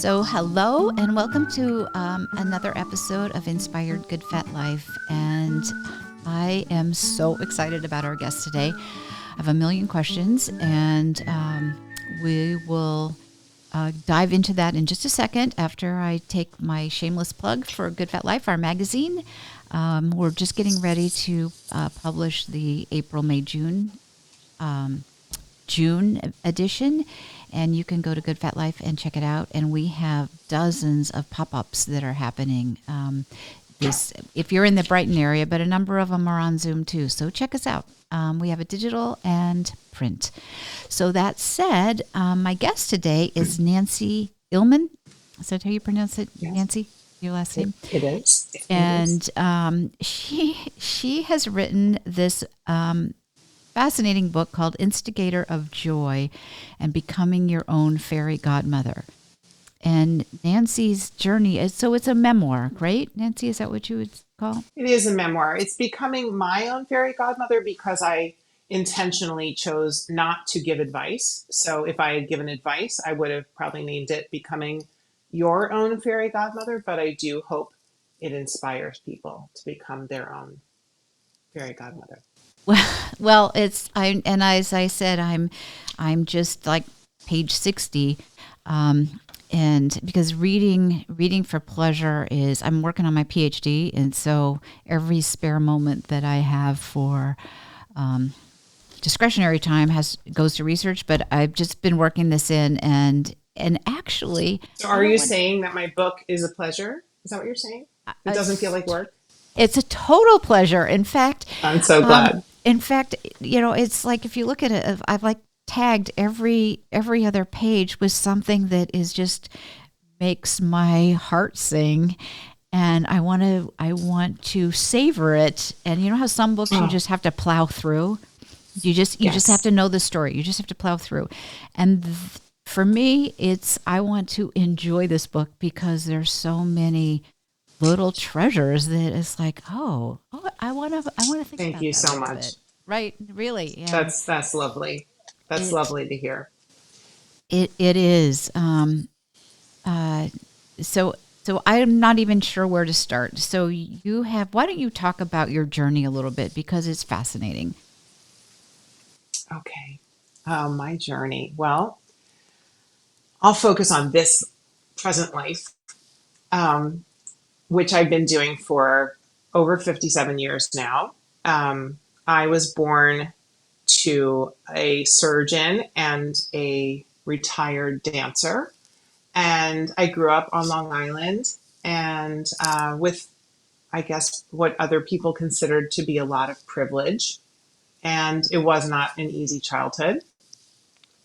So, hello and welcome to another episode of Inspired Good Fat Life. And I am so excited about our guest today. I have a million questions, and we will dive into that in just a second after I take my shameless plug for Good Fat Life, our magazine. We're just getting ready to publish the April, May, June edition, and you can go to Good Fat Life and check it out. And we have dozens of pop-ups that are happening. If you're in the Brighton area, but a number of them are on Zoom too. So check us out. We have a digital and print. So that said, my guest today is Nancy Illman. Is that how you pronounce it, yes. Nancy? Your last name? It is. And she has written this fascinating book called Instigator of Joy and Becoming Your Own Fairy Godmother. And Nancy's journey is, so it's a memoir, right? Nancy, is that what you would call? It is a memoir. It's becoming my own fairy godmother because I intentionally chose not to give advice. So if I had given advice, I would have probably named it Becoming Your Own Fairy Godmother. But I do hope it inspires people to become their own fairy godmother. Well, as I said, I'm just like page 60, and because reading for pleasure is, I'm working on my PhD, and so every spare moment that I have for discretionary time goes to research. But I've just been working this in, and actually. So, are you saying that my book is a pleasure? Is that what you're saying? It doesn't feel like work. It's a total pleasure. In fact, I'm so glad. In fact, it's like, if you look at it, I've like tagged every other page with something that is just makes my heart sing, and I want to savor it. And you know how some books you just have to plow through. You just have to know the story. You just have to plow through. And for me, I want to enjoy this book because there's so many little treasures that it's like, I want to think. Thank you so much. Right, really. Yeah. That's lovely. That's lovely to hear. It is. So I'm not even sure where to start. So why don't you talk about your journey a little bit, because it's fascinating. Okay. My journey. Well, I'll focus on this present life, which I've been doing for over 57 years now. I was born to a surgeon and a retired dancer, and I grew up on Long Island, and with, I guess, what other people considered to be a lot of privilege. And it was not an easy childhood,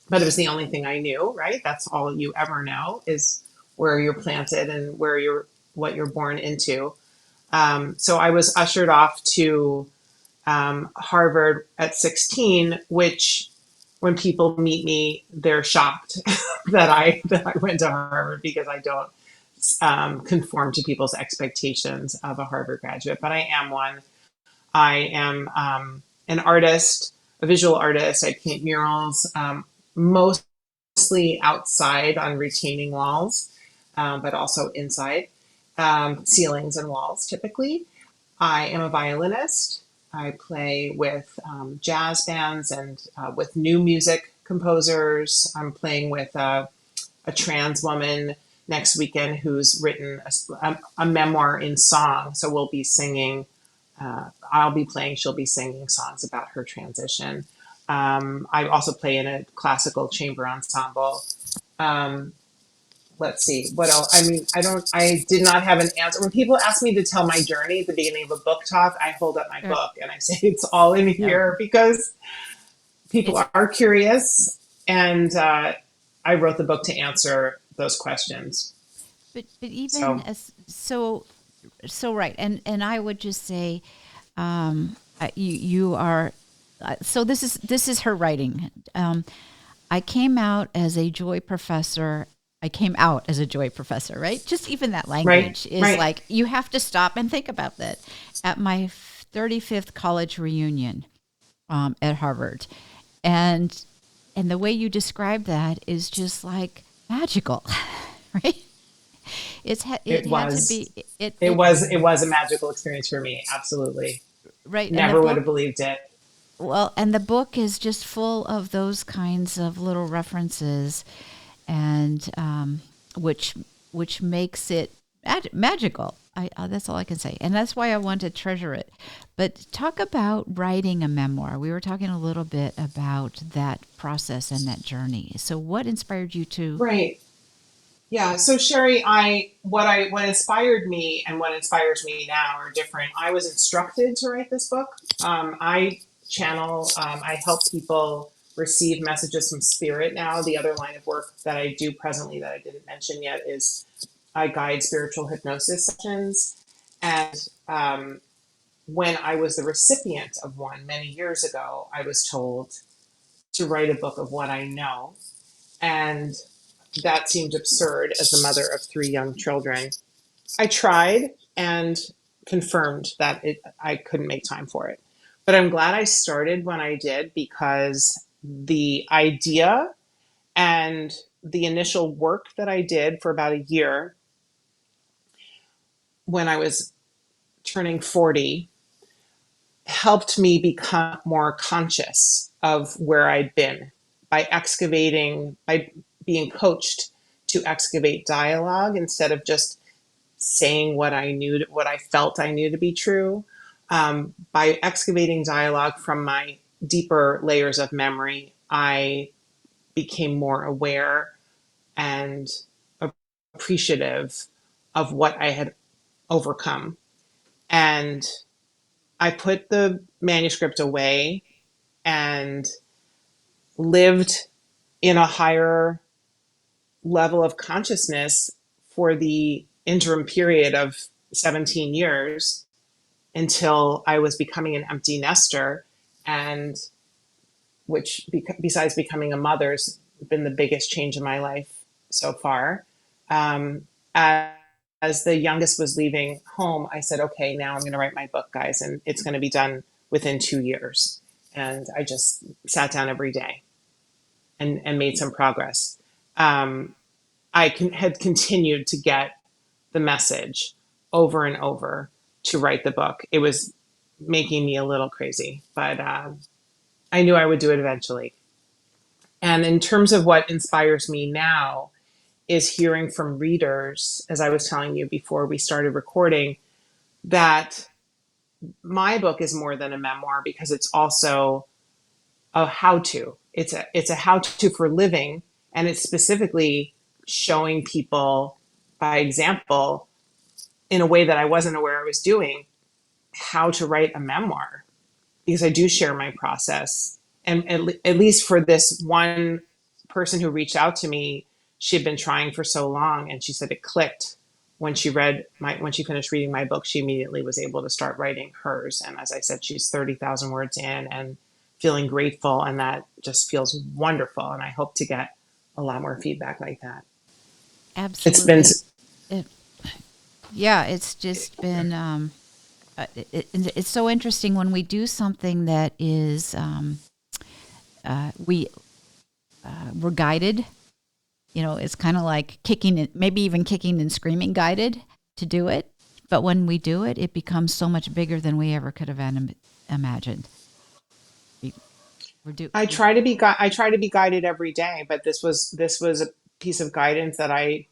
but it was the only thing I knew, right? That's all you ever know, is where you're planted and what you're born into. So I was ushered off to Harvard at 16, which, when people meet me, they're shocked that I went to Harvard, because I don't conform to people's expectations of a Harvard graduate, but I am one. I am an artist, a visual artist. I paint murals, mostly outside on retaining walls, but also inside, ceilings and walls typically. I am a violinist. I play with jazz bands and with new music composers. I'm playing with a trans woman next weekend who's written a memoir in song. So we'll be singing. I'll be playing. She'll be singing songs about her transition. I also play in a classical chamber ensemble. Let's see, what else? I mean, I did not have an answer. When people ask me to tell my journey at the beginning of a book talk, I hold up my book and I say it's all in here, because people are curious, and I wrote the book to answer those questions. But even so right, and I would just say, you are. So this is her writing. I came out as a joy professor. Right? Just even that language is like, you have to stop and think about that. At my 35th college reunion at Harvard, and the way you describe that is just like magical, right? It it had to was. be it It it was. It was a magical experience for me. Absolutely. right. And the Never would book, have believed it. well, and the book is just full of those kinds of little references, and which which makes it magical. That's all I can say, and that's why I want to treasure it. But talk about writing a memoir. We were talking a little bit about that process and that journey. So, what inspired you to? Right. Yeah. So Sherri, what inspired me and what inspires me now are different. I was instructed to write this book. I I help people receive messages from spirit now. The other line of work that I do presently that I didn't mention yet is I guide spiritual hypnosis sessions. And when I was the recipient of one many years ago, I was told to write a book of what I know. And that seemed absurd as the mother of three young children. I tried and confirmed that I couldn't make time for it. But I'm glad I started when I did because the idea and the initial work that I did for about a year when I was turning 40 helped me become more conscious of where I'd been by being coached to excavate dialogue instead of just saying what I felt I knew to be true. By excavating dialogue from my deeper layers of memory, I became more aware and appreciative of what I had overcome. And I put the manuscript away and lived in a higher level of consciousness for the interim period of 17 years until I was becoming an empty nester, and besides becoming a mother, has been the biggest change in my life so far. Um, as, as the youngest was leaving home, I said, okay, now I'm going to write my book, guys, and it's going to be done within 2 years. And I just sat down every day and made some progress. Um, had continued to get the message over and over to write the book. It was making me a little crazy, but I knew I would do it eventually. And in terms of what inspires me now, is hearing from readers, as I was telling you before we started recording, that my book is more than a memoir because it's also a how to. It's a how to for living, and it's specifically showing people by example in a way that I wasn't aware I was doing how to write a memoir because I do share my process. And at least for this one person who reached out to me, she had been trying for so long, and she said it clicked when she finished reading my book. She immediately was able to start writing hers. And as I said, she's 30,000 words in and feeling grateful, and that just feels wonderful. And I hope to get a lot more feedback like that. It's been Absolutely. It, yeah, it's just been it's so interesting when we do something that is we we're guided. You know, it's kind of like maybe even kicking and screaming guided to do it. But when we do it, it becomes so much bigger than we ever could have imagined. We, I try to be guided every day, but this was a piece of guidance that I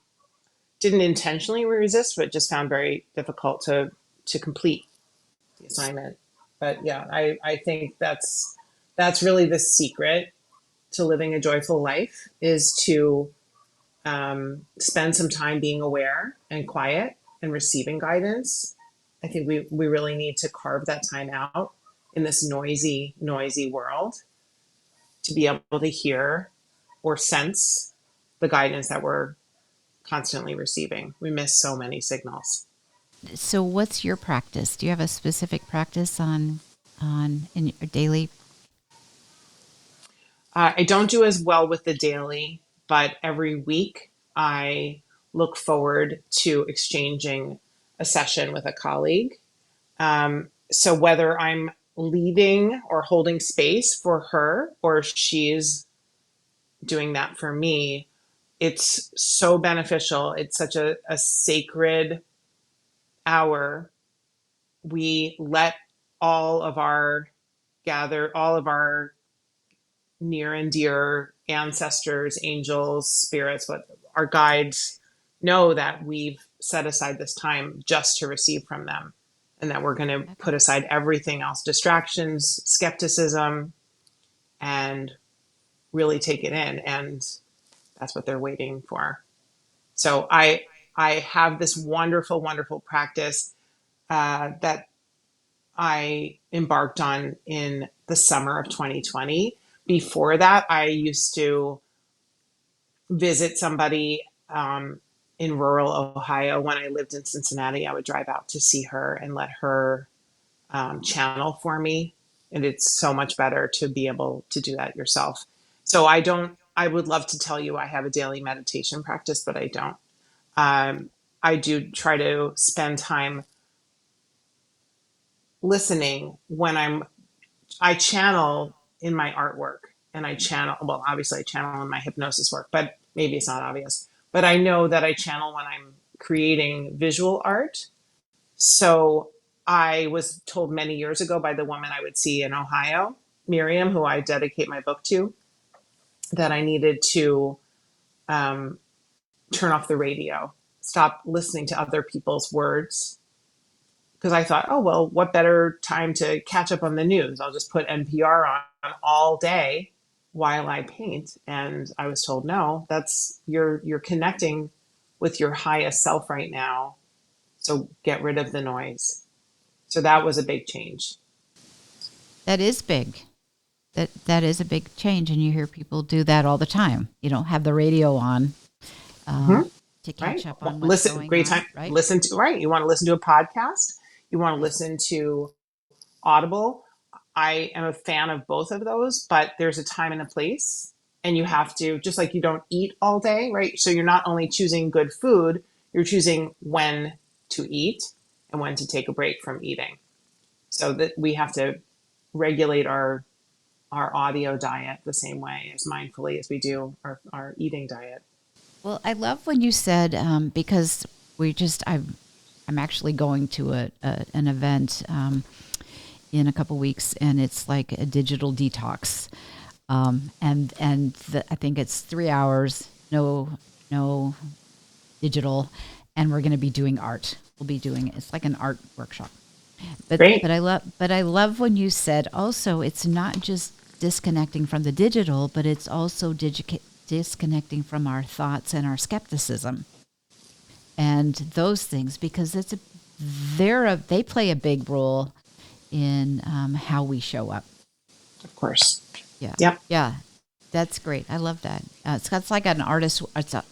didn't intentionally resist, but just found very difficult to complete the assignment. But yeah, I think that's really the secret to living a joyful life is to spend some time being aware and quiet and receiving guidance. I think we really need to carve that time out in this noisy world to be able to hear or sense the guidance that we're constantly receiving. We miss so many signals. So, what's your practice? Do you have a specific practice on in your daily? I don't do as well with the daily, but every week I look forward to exchanging a session with a colleague. So whether I'm leading or holding space for her or she's doing that for me, It's so beneficial. It's such a sacred hour. We let all of our all of our near and dear ancestors, angels, spirits, what our guides know that we've set aside this time just to receive from them, and that we're going to put aside everything else, distractions, skepticism, and really take it in. And that's what they're waiting for. So I have this wonderful, wonderful practice that I embarked on in the summer of 2020. Before that, I used to visit somebody in rural Ohio. When I lived in Cincinnati, I would drive out to see her and let her channel for me. And it's so much better to be able to do that yourself. So I would love to tell you I have a daily meditation practice, but I don't. I do try to spend time listening when I channel in my artwork, and I channel, well, obviously I channel in my hypnosis work, but maybe it's not obvious. But I know that I channel when I'm creating visual art. So I was told many years ago by the woman I would see in Ohio, Miriam, who I dedicate my book to, that I needed to um, turn off the radio, stop listening to other people's words. Because I thought, oh, well, what better time to catch up on the news? I'll just put NPR on all day while I paint. And I was told, no, that's you're connecting with your highest self right now. So get rid of the noise. So that was a big change. That is big. That is a big change, and you hear people do that all the time. You don't have the radio on Mm-hmm. to catch Right? up on what's Listen, going great on, time. right? Listen to, right. You want to listen to a podcast. You want to Right. listen to Audible. I am a fan of both of those, but there's a time and a place. And you have to, just like you don't eat all day, right? So you're not only choosing good food, you're choosing when to eat and when to take a break from eating. So that we have to regulate our audio diet the same way as mindfully as we do our eating diet. Well, I love when you said because I'm actually going to an event in a couple weeks, and it's like a digital detox, I think it's 3 hours, no digital, and we're going to be doing art. We'll be doing it's like an art workshop. Great. But I love when you said also it's not just disconnecting from the digital, but it's also disconnecting from our thoughts and our skepticism and those things, because they play a big role in how we show up. Of course. Yeah, Yep. yeah, that's great. I love that. It's like an artist.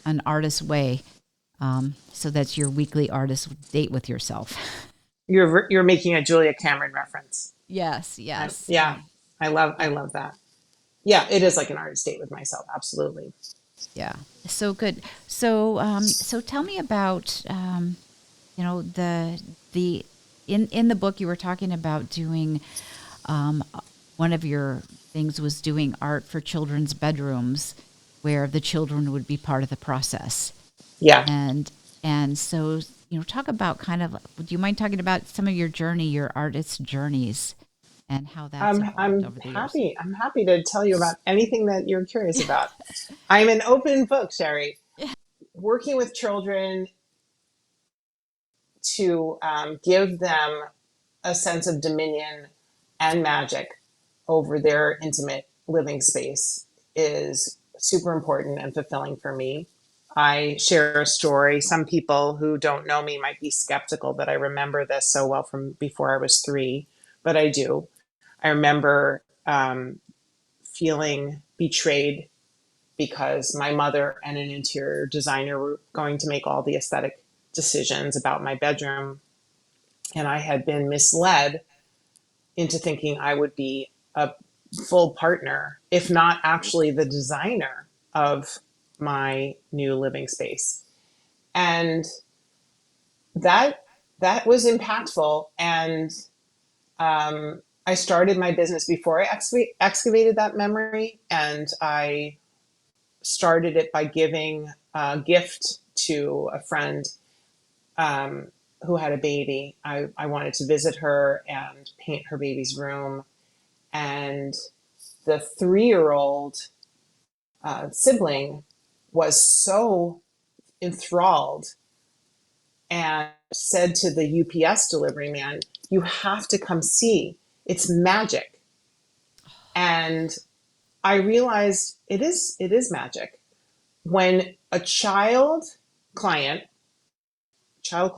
An artist way. So that's your weekly artist date with yourself. You're making a Julia Cameron reference. Yes, yes, Yeah. I yeah, love that. Yeah, it is like an artist date with myself. Absolutely. yeah. So good. So tell me about the in the book you were talking about doing one of your things was doing art for children's bedrooms where the children would be part of the process. Yeah. And so, talk about do you mind talking about some of your journey, your artist journeys, and how that's evolved over the years? I'm happy to tell you about anything that you're curious about. I'm an open book, Sherri. Working with children to give them a sense of dominion and magic over their intimate living space is super important and fulfilling for me. I share a story. Some people who don't know me might be skeptical that I remember this so well from before I was 3, but I do. I remember feeling betrayed because my mother and an interior designer were going to make all the aesthetic decisions about my bedroom. And I had been misled into thinking I would be a full partner, if not actually the designer of my new living space. And that that was impactful. And I started my business before I excavated that memory, and I started it by giving a gift to a friend who had a baby. I wanted to visit her and paint her baby's room. And the 3-year-old sibling was so enthralled and said to the UPS delivery man, "You have to come see. It's magic." And I realized it is magic. When a client,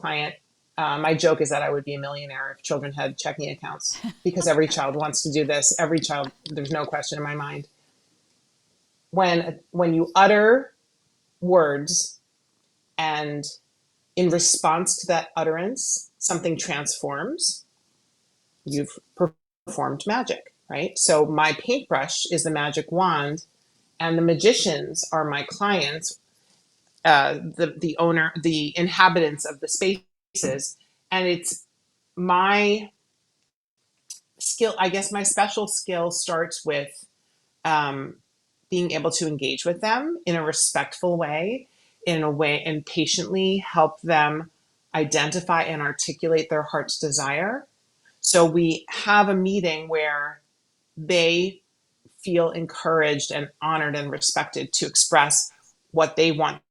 client, my joke is that I would be a millionaire if children had checking accounts, because every child wants to do this. Every child, there's no question in my mind. When you utter words, and in response to that utterance, something transforms, you've performed magic, right? So my paintbrush is the magic wand, and the magicians are my clients, the owner, the inhabitants of the spaces. And it's my skill, I guess my special skill starts with um, being able to engage with them in a respectful way, in a way, and patiently help them identify and articulate their heart's desire. So we have a meeting where they feel encouraged and honored and respected to express what they want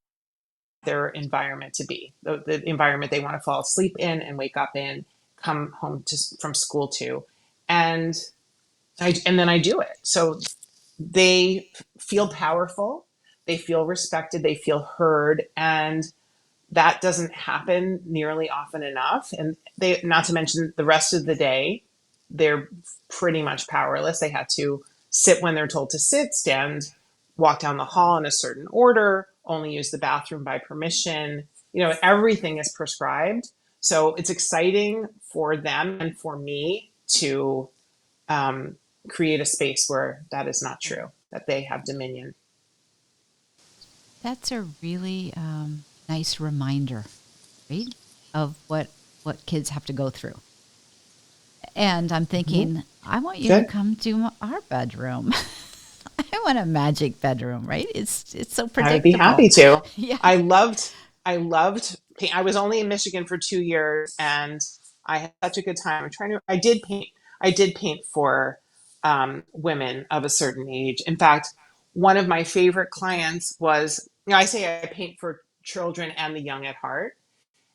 their environment to be, the environment they want to fall asleep in and wake up in, come home from school to. And and then I do it. So they feel powerful, they feel respected, they feel heard, and that doesn't happen nearly often enough. And they, not to mention the rest of the day, they're pretty much powerless. They have to sit when they're told to sit, stand, walk down the hall in a certain order, only use the bathroom by permission. Everything is prescribed. So it's exciting for them and for me to um, create a space where that is not true, that they have dominion. That's a really nice reminder, right, of what kids have to go through. And I'm thinking, Mm-hmm. I want you to Good. come to our bedroom. I want a magic bedroom, right? It's so I would be happy predictable. to. Yeah. I loved paint. I was only in Michigan for 2 years, and I had such a good time. I did paint. I did paint for women of a certain age. In fact, one of my favorite clients was, I say I paint for children and the young at heart.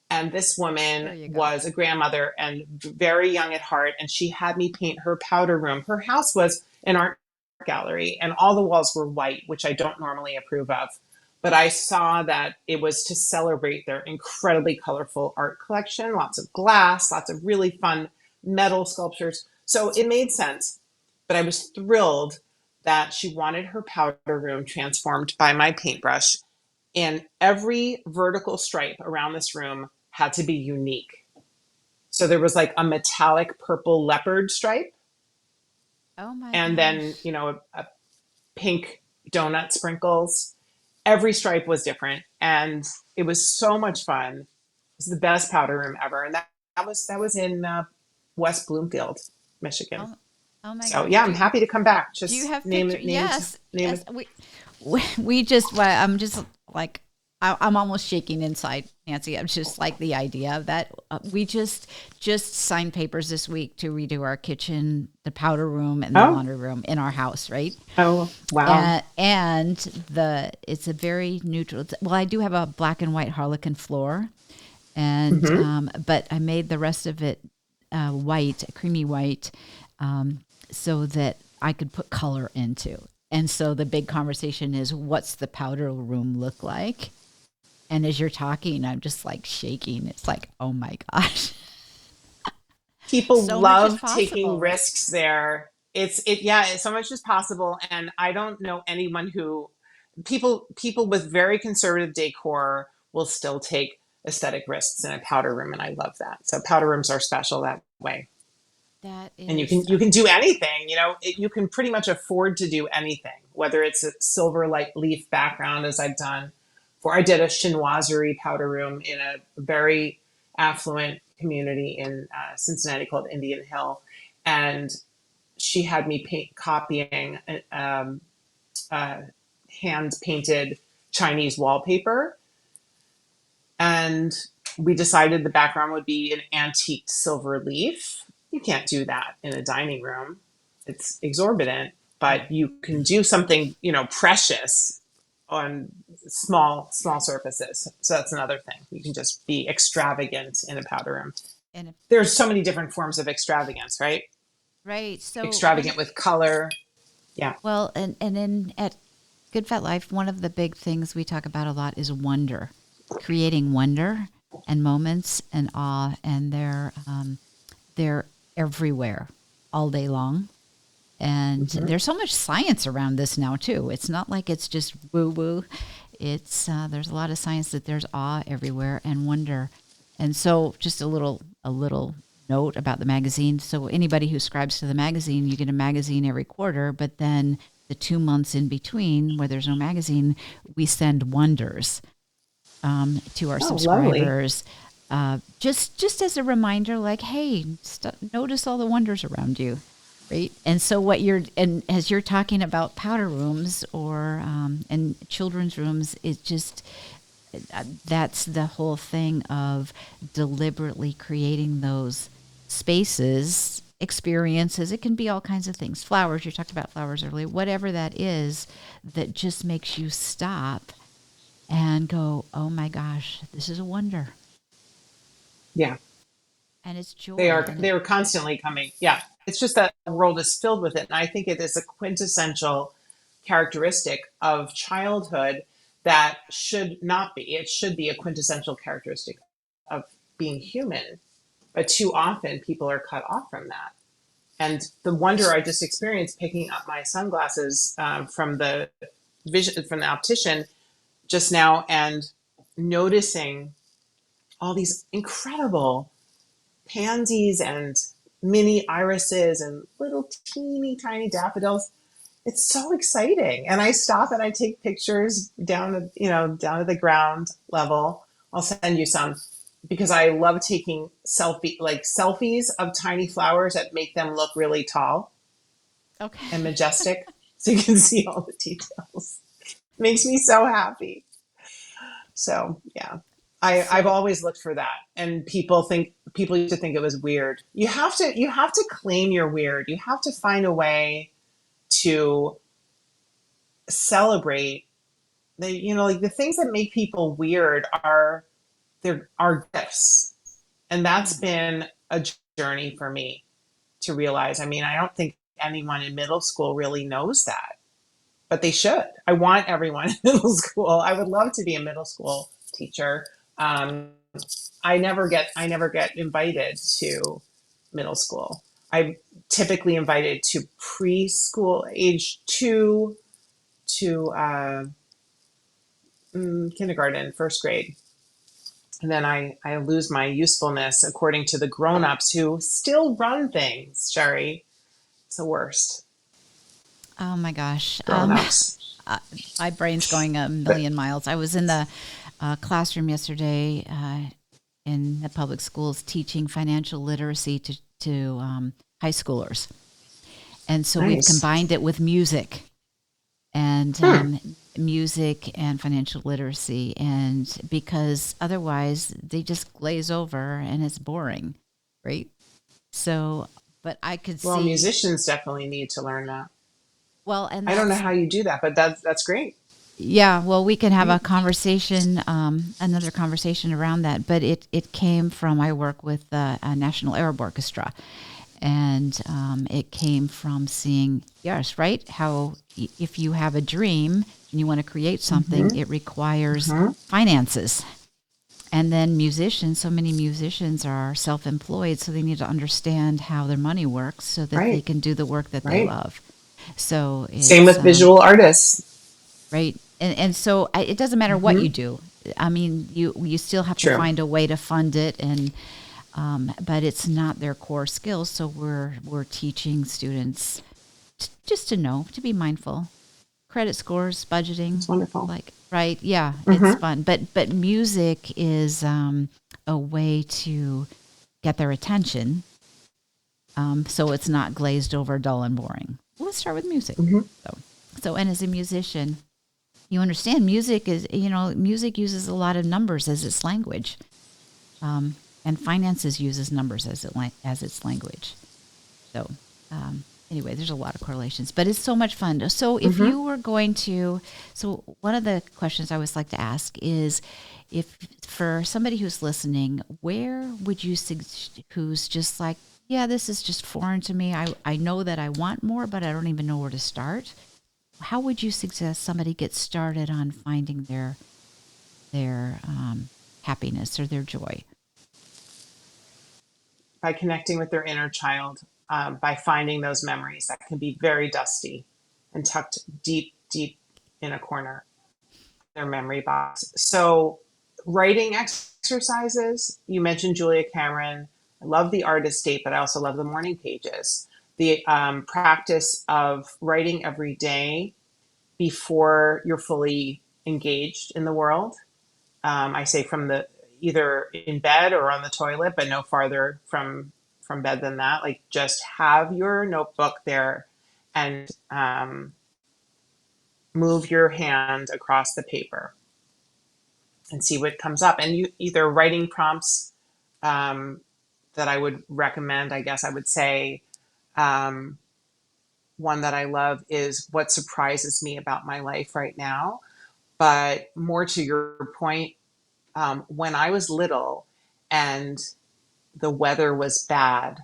And this woman There you go. was a grandmother and very young at heart. And she had me paint her powder room. Her house was an art gallery, and all the walls were white, which I don't normally approve of. But I saw that it was to celebrate their incredibly colorful art collection, lots of glass, lots of really fun metal sculptures. So it made sense. But I was thrilled that she wanted her powder room transformed by my paintbrush, and every vertical stripe around this room had to be unique. So there was like a metallic purple leopard stripe, Oh my and then, gosh. a pink donut sprinkles. Every stripe was different, and it was so much fun. It was the best powder room ever. And that was in West Bloomfield, Michigan. Oh, oh my So gosh. yeah, I'm happy to come back. Do you Just have name picture? it, Yes. name Yes. it. We just, well, I'm just like, I'm almost shaking inside, Nancy. I'm just like the idea of that. We just signed papers this week to redo our kitchen, the powder room, and the Oh, laundry room in our house, right? oh, wow. And it's a very neutral. Well, I do have a black and white harlequin floor, and Hmm. but I made the rest of it white, creamy white, so that I could put color into. And so the big conversation is, what's the powder room look like? And as you're talking, I'm just like shaking. It's like, oh my gosh, People so much is love taking possible, right? risks there. Yeah, so much is possible. And I don't know anyone who, people with very conservative decor will still take aesthetic risks in a powder room, and I love that. So powder rooms are special that way. That And you is, can you can do anything. You can pretty much afford to do anything, whether it's a silver light leaf background, as I've done. I did a chinoiserie powder room in a very affluent community in Cincinnati called Indian Hill, and she had me copying uh, hand painted Chinese wallpaper. And we decided the background would be an antique silver leaf. You can't do that in a dining room. It's exorbitant, but you can do something, precious on small surfaces. So that's another thing. You can just be extravagant in a powder room. And There's so many different forms of extravagance, right? right. So Extravagant with color. Yeah. well, and in at Good Fat Life, one of the big things we talk about a lot is wonder, creating wonder and moments and awe, and they're everywhere all day long. And there's so much science around this now too. It's not like it's just woo woo. It's there's a lot of science that there's awe everywhere and wonder. And so, just a little note about the magazine. So anybody who subscribes to the magazine, you get a magazine every quarter. But then the 2 months in between, where there's no magazine, we send wonders to our subscribers. Just as a reminder, like, hey, notice all the wonders around you. Right. And so as you're talking about powder rooms or and children's rooms, it just that's the whole thing of deliberately creating those spaces, experiences. It can be all kinds of things. Flowers, you talked about flowers earlier, whatever that is that just makes you stop and go, oh my gosh, this is a wonder. Yeah. And it's joy. They are constantly coming. Yeah. It's just that the world is filled with it. And I think it is a quintessential characteristic of childhood that should not be. It should be a quintessential characteristic of being human. But too often people are cut off from that. And the wonder I just experienced picking up my sunglasses from the optician just now and noticing all these incredible pansies and mini irises and little teeny tiny daffodils. It's so exciting. And I stop and I take pictures down to the ground level. I'll send you some because I love taking selfies of tiny flowers that make them look really tall and majestic. So you can see all the details. Makes me so happy. So yeah. I've always looked for that, and people used to think it was weird. You have to claim your weird. You have to find a way to celebrate the things that make people weird are gifts, and that's been a journey for me to realize. I mean, I don't think anyone in middle school really knows that, but they should. I want everyone in middle school. I would love to be a middle school teacher. I never get invited to middle school. I'm typically invited to preschool, age 2 to kindergarten, first grade. And then I lose my usefulness according to the grown-ups who still run things, Sherri. It's the worst. Oh my gosh. Grown-ups. My brain's going a million miles. I was in the classroom yesterday in the public schools teaching financial literacy to high schoolers. And so we've combined it with music and music and financial literacy. And because otherwise they just glaze over and it's boring, right? So, but I could see. Well, musicians definitely need to learn that. Well, and I don't know how you do that, but that's great. Yeah, well, we can have a conversation, another conversation around that. But it came from, I work with the National Arab Orchestra, and it came from seeing, yes, right, how if you have a dream and you want to create something, it requires finances. And then so many musicians are self-employed, so they need to understand how their money works so that they can do the work that they love. So same with visual artists. Right. And so it doesn't matter what you do. I mean, you still have to find a way to fund it, and but it's not their core skills. So we're teaching students just to be mindful. Credit scores, budgeting. It's wonderful. Yeah, it's fun. But music is a way to get their attention, so it's not glazed over, dull, and boring. Let's start with music. So and as a musician, you understand music is, music uses a lot of numbers as its language. And finances uses numbers as its language. So anyway, there's a lot of correlations, but it's so much fun. So if you were going to, so one of the questions I always like to ask is, if for somebody who's listening, where would you suggest, who's just like, yeah, this is just foreign to me. I know that I want more, but I don't even know where to start. How would you suggest somebody get started on finding their happiness or their joy? By connecting with their inner child, by finding those memories that can be very dusty and tucked deep, deep in a corner of their memory box. So, writing exercises, you mentioned Julia Cameron. I love the artist date, but I also love the morning pages. The practice of writing every day before you're fully engaged in the world. I say from the either in bed or on the toilet, but no farther from bed than that. Like, just have your notebook there and move your hand across the paper and see what comes up. And you either writing prompts that I would recommend. I guess I would say one that I love is what surprises me about my life right now. But more to your point, when I was little and the weather was bad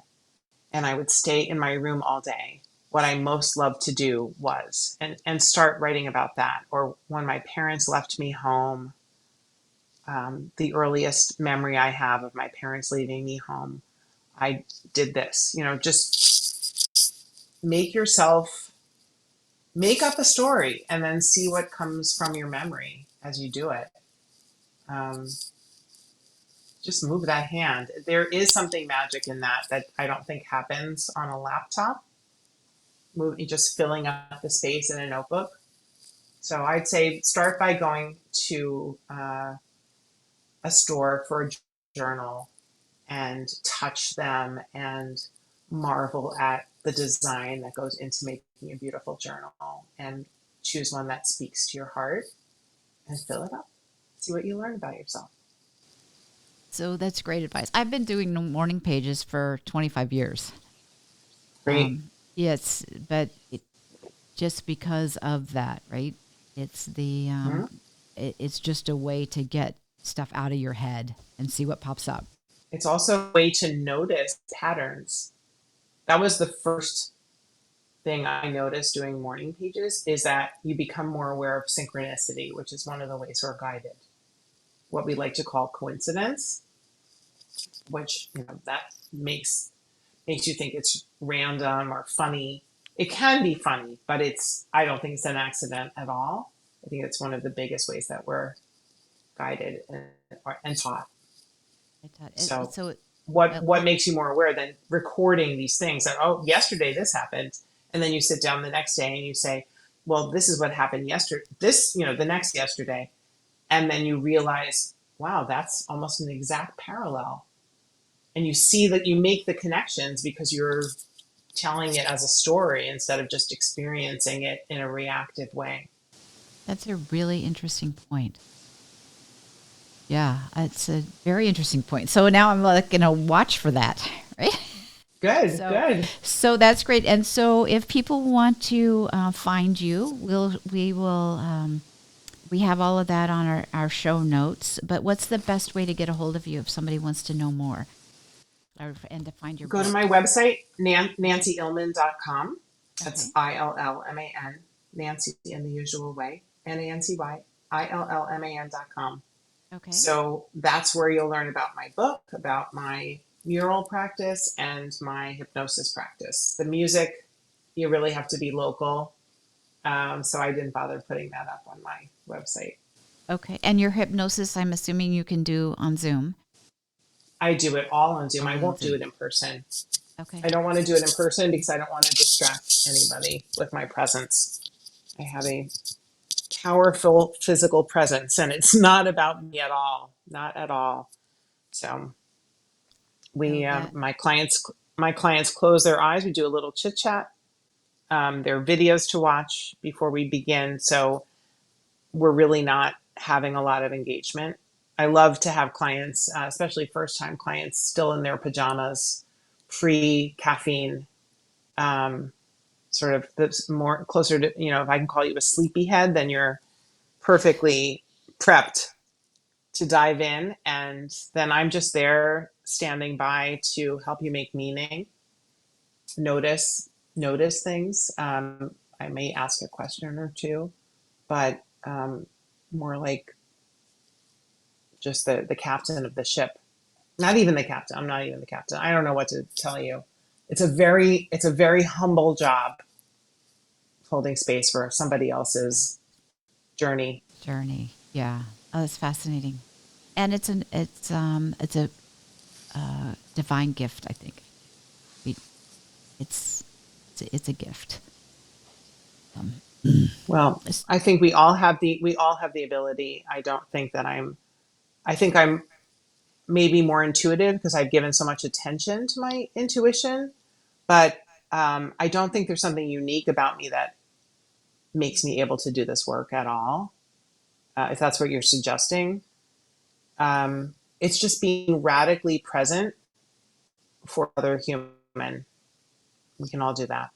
and I would stay in my room all day, what I most loved to do was and start writing about that. Or when my parents left me home, the earliest memory I have of my parents leaving me home, I did this. Just make up a story and then see what comes from your memory as you do it. Um, just move that hand. There is something magic in that I don't think happens on a laptop. Just filling up the space in a notebook. So I'd say start by going to a store for a journal and touch them and marvel at the design that goes into making a beautiful journal, and choose one that speaks to your heart and fill it up. See what you learn about yourself. So that's great advice. I've been doing morning pages for 25 years. Great. Yes, but just because of that, right? It's it's just a way to get stuff out of your head and see what pops up. It's also a way to notice patterns. That was the first thing I noticed doing morning pages, is that you become more aware of synchronicity, which is one of the ways we're guided. What we like to call coincidence, which that makes you think it's random or funny. It can be funny, but I don't think it's an accident at all. I think it's one of the biggest ways that we're guided and taught. So what makes you more aware than recording these things that, oh, yesterday this happened, and then you sit down the next day and you say, well, this is what happened yesterday, the next yesterday, and then you realize, wow, that's almost an exact parallel. And you see that you make the connections because you're telling it as a story instead of just experiencing it in a reactive way. That's a really interesting point. Yeah, it's a very interesting point. So now I'm like going to watch for that, right? Good. So that's great. And so if people want to find you, we have all of that on our show notes. But what's the best way to get a hold of you if somebody wants to know more and to find your book? Go to my website, nancyillman.com. That's ILLMAN, Nancy in the usual way, NANCYILLMAN.com. Okay. So that's where you'll learn about my book, about my mural practice, and my hypnosis practice. The music, you really have to be local. So I didn't bother putting that up on my website. Okay. And your hypnosis, I'm assuming you can do on Zoom. I do it all on Zoom. I won't do it in person. Okay. I don't want to do it in person because I don't want to distract anybody with my presence. I have a powerful physical presence, and it's not about me at all. Not at all. So my clients close their eyes. We do a little chit chat. There are videos to watch before we begin. So we're really not having a lot of engagement. I love to have clients, especially first-time clients, still in their pajamas, pre-caffeine, sort of that's more closer to, if I can call you a sleepyhead, then you're perfectly prepped to dive in. And then I'm just there standing by to help you make meaning, notice things. I may ask a question or two, but more like just the captain of the ship. Not even the captain. I'm not even the captain. I don't know what to tell you. It's a very humble job holding space for somebody else's journey. Yeah. Oh, that's fascinating. And it's a divine gift, I think. It's it's a gift. Well, I think we all have the ability. I think I'm maybe more intuitive because I've given so much attention to my intuition, but I don't think there's something unique about me that makes me able to do this work at all. If that's what you're suggesting, it's just being radically present for other human. We can all do that.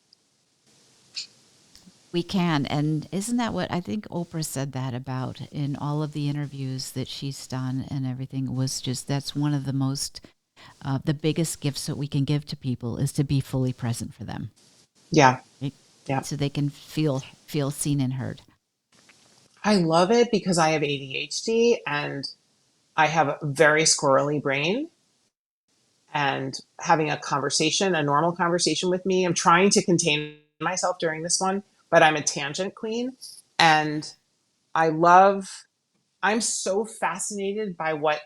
We can. And isn't that what I think Oprah said that about in all of the interviews that she's done and everything was just that's one of the most, the biggest gifts that we can give to people is to be fully present for them. Yeah. Right? Yeah. So they can feel seen and heard. I love it because I have ADHD and I have a very squirrely brain. And having a normal conversation with me, I'm trying to contain myself during this one, but I'm a tangent queen. And I'm so fascinated by what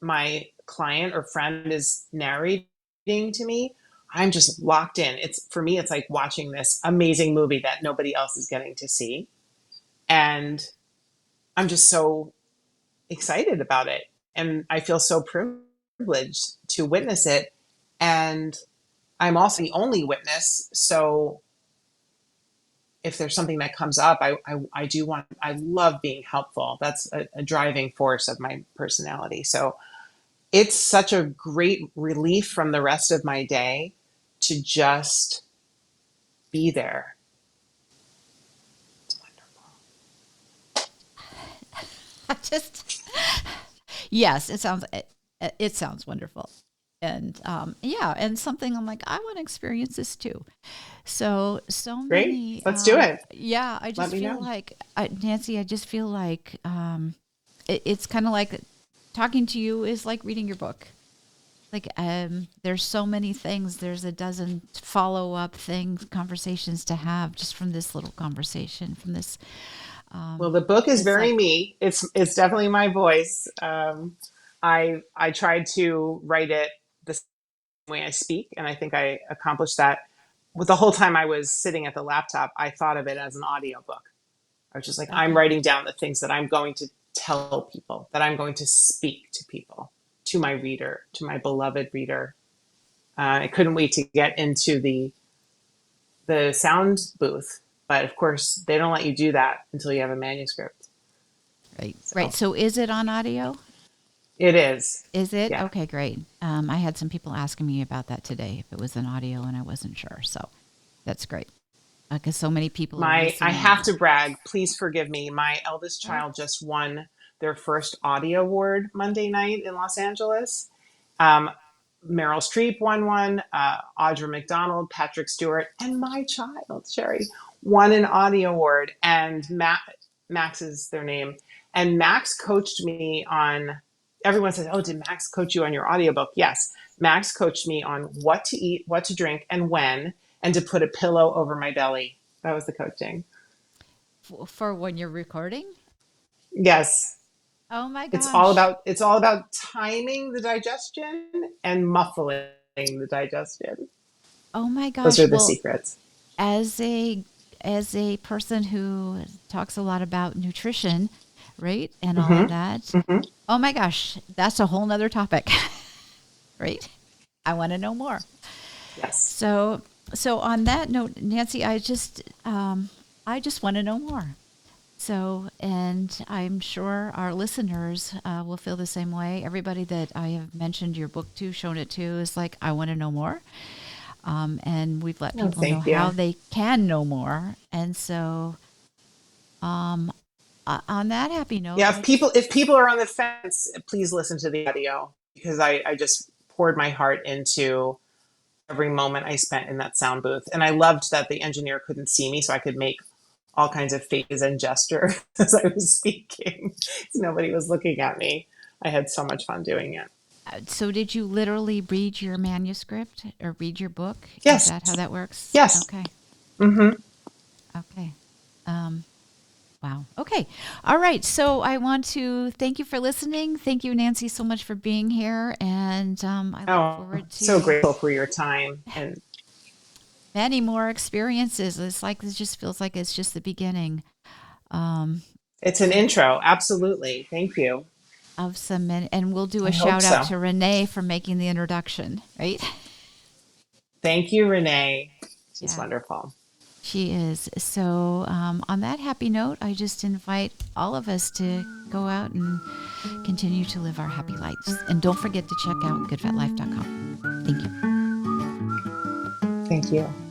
my client or friend is narrating to me. I'm just locked in. For me, it's like watching this amazing movie that nobody else is getting to see. And I'm just so excited about it. And I feel so privileged to witness it. And I'm also the only witness. So if there's something that comes up, I love being helpful. That's a driving force of my personality. So it's such a great relief from the rest of my day to just be there. It's I just yes, it sounds wonderful. And yeah, and something I'm like, I want to experience this too. So great. many, Let's do it. yeah, I Let just me feel know. like, Nancy, I just feel like it's kind of like talking to you is like reading your book. Like, there's so many things. There's a dozen follow up things, conversations to have just from this little conversation, from this. Well, the book is It's very like, me. It's definitely my voice. I tried to write it the same way I speak, and I think I accomplished that. With the whole time I was sitting at the laptop, I thought of it as an audiobook. I was just like, I'm okay. writing down the things that I'm going to tell people, that I'm going to speak to people, to my reader, to my beloved reader. I couldn't wait to get into the sound booth, but of course, they don't let you do that until you have a manuscript. Right. Right. So So is it on audio? it is, Is it? yeah. Okay, great. I had some people asking me about that today, if it was an audio, and I wasn't sure. So that's great. Because so many people are I listening have now. to brag. Please forgive me. My eldest Oh, child just won their first audio award Monday night in Los Angeles. Um, Meryl Streep won one. Audra McDonald, Patrick Stewart, and my child Sherri won an audio award. And Max is their name. And Max coached me on. Everyone says, "Oh, did Max coach you on your audiobook?" Yes, Max coached me on what to eat, what to drink, and when, and to put a pillow over my belly. That was the coaching. for when you're recording? Yes. Oh my It's all gosh. about it's all about timing the digestion and muffling the digestion. Oh my Those gosh. are the Well, secrets. as a person who talks a lot about nutrition, right? And all of Hmm. that. Hmm. Oh my gosh, that's a whole nother topic, right? I want to know more. Yes. So, so on that note, Nancy, I just want to know more. So, and I'm sure our listeners will feel the same way. Everybody that I have mentioned your book to, shown it to, is like, I want to know more. And we've let Oh, people know thank you. how they can know more. And so, on that happy note, Yeah, if people are on the fence, please listen to the audio, because I just poured my heart into every moment I spent in that sound booth. And I loved that the engineer couldn't see me, so I could make all kinds of faces and gestures as I was speaking. Nobody was looking at me. I had so much fun doing it. So did you literally read your manuscript or read your book? Is Yes. that how that works? Yes. Okay. Mm-hmm. Okay. Wow. Okay. All right. So I want to thank you for listening. Thank you, Nancy, so much for being here. And I look Oh, forward so to grateful for your time. And many more experiences. It's like, it just feels like it's just the beginning. it's an intro. Absolutely. Thank you. Of some, and we'll do a I hope shout out so. to Renee for making the introduction, right? Thank you, Renee. She's Yeah, wonderful. she is. So, on that happy note, I just invite all of us to go out and continue to live our happy lives. And don't forget to check out goodvetlife.com. Thank you. Thank you.